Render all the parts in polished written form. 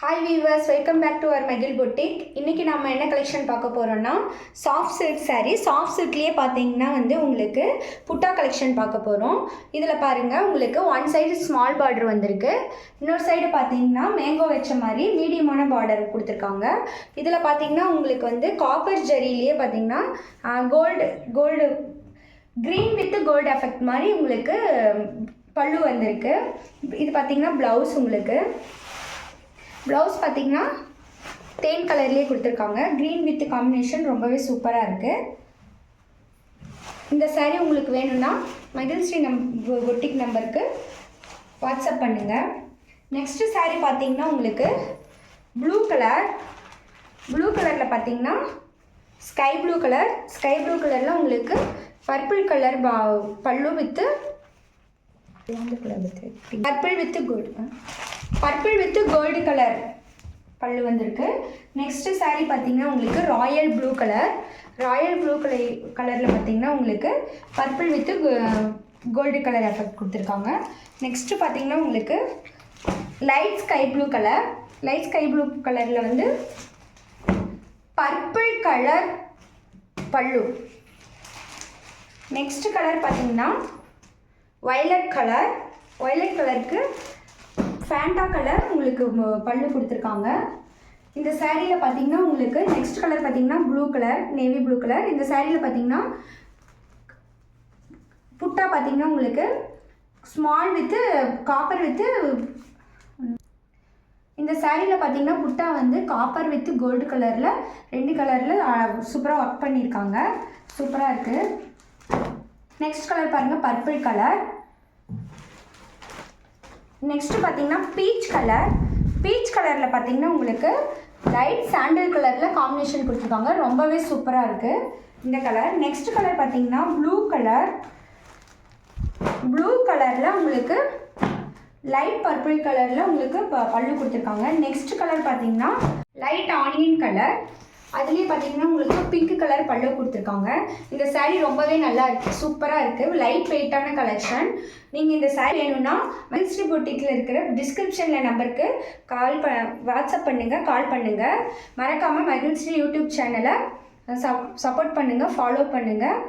Hi viewers, welcome back to our Magil Boutique. இன்னைக்கு நாம என்ன கலெக்ஷன் பார்க்க போறோம்னா சாஃப்ட் சில்க் saree. சாஃப்ட் சில்க்லயே பாத்தீங்கன்னா உங்களுக்கு புட்டா கலெக்ஷன் பார்க்க போறோம். இதுல பாருங்க உங்களுக்கு ஒன் சைடு ஸ்மால் பார்டர் வந்திருக்கு. இன்னொரு சைடு பாத்தீங்கன்னா மேங்கோ வெச்ச மாதிரி மீடியமான பார்டர் கொடுத்திருக்காங்க. இதுல பாத்தீங்கன்னா உங்களுக்கு வந்து காப்பர் ஜரியிலேயே பாத்தீங்கன்னா gold green with gold effect மாதிரி உங்களுக்கு பல்லு வந்திருக்கு. இது பாத்தீங்கன்னா ப்ளவுஸ் உங்களுக்கு ப்ளவுஸ் பார்த்தீங்கன்னா தேன் கலர்லேயே கொடுத்துருக்காங்க. க்ரீன் வித் காம்பினேஷன் ரொம்பவே சூப்பராக இருக்குது. இந்த சாரீ உங்களுக்கு வேணும்னா மகிழ்ச்சி பொட்டிக் நம்பருக்கு வாட்ஸ்அப் பண்ணுங்கள். நெக்ஸ்ட்டு சாரீ பார்த்தீங்கன்னா உங்களுக்கு ப்ளூ கலரில் பார்த்தீங்கன்னா ஸ்கை ப்ளூ கலரில் உங்களுக்கு purple colour pallu with purple with gold colour pallu வந்திருக்கு. நெக்ஸ்ட்டு சாரீ பார்த்தீங்கன்னா உங்களுக்கு ராயல் ப்ளூ கலரில் பார்த்தீங்கன்னா உங்களுக்கு purple with gold colour effect கொடுத்துருக்காங்க. நெக்ஸ்ட்டு பார்த்தீங்கன்னா உங்களுக்கு லைட் ஸ்கை ப்ளூ கலரில் வந்து purple colour pallu. Next colour பார்த்தீங்கன்னா வயலட் கலருக்கு ஃபேண்டா கலர் உங்களுக்கு பல்லு கொடுத்துருக்காங்க. இந்த சாரியில் பார்த்தீங்கன்னா உங்களுக்கு நெக்ஸ்ட் கலர் பார்த்தீங்கன்னா நேவி ப்ளூ கலர். இந்த சாரியில் பார்த்தீங்கன்னா புட்டா பார்த்தீங்கன்னா உங்களுக்கு ஸ்மால் வித்து காப்பர் வித்து இந்த சாரியில் பார்த்தீங்கன்னா புட்டா வந்து காப்பர் வித்து கோல்டு கலரில் ரெண்டு கலரில் சூப்பராக ஒர்க் பண்ணியிருக்காங்க. சூப்பராக இருக்குது. நெக்ஸ்ட் கலர் பாருங்கள் பர்பிள் கலர். நெக்ஸ்ட்டு பார்த்தீங்கன்னா பீச் கலரில் பார்த்தீங்கன்னா உங்களுக்கு லைட் சாண்டில் கலரில் காம்பினேஷன் கொடுத்துருக்காங்க. ரொம்பவே சூப்பராக இருக்குது இந்த கலர். நெக்ஸ்ட் கலர் பார்த்தீங்கன்னா ப்ளூ கலரில் உங்களுக்கு லைட் பர்பிள் கலரில் உங்களுக்கு பல்லு கொடுத்துருக்காங்க. நெக்ஸ்ட் கலர் பார்த்தீங்கன்னா லைட் ஆனியன் கலர், அதுலேயே பார்த்தீங்கன்னா உங்களுக்கு பிங்க் கலர் பல்லு கொடுத்துருக்காங்க. இந்த சாரீ ரொம்பவே நல்லா இருக்குது, சூப்பராக இருக்குது. லைட் வெயிட்டான கலெக்ஷன். நீங்கள் இந்த சாரீ வேணும்னா மகிழ்ச்சி பொட்டிக்கில் இருக்கிற டிஸ்கிரிப்ஷனில் நம்பருக்கு வாட்ஸ்அப் பண்ணுங்கள், கால் பண்ணுங்கள். மறக்காமல் மகிழ்ச்சி யூடியூப் சேனலை சப்போர்ட் பண்ணுங்கள், ஃபாலோ பண்ணுங்கள்.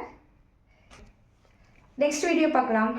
நெக்ஸ்ட் வீடியோ பார்க்கலாம்.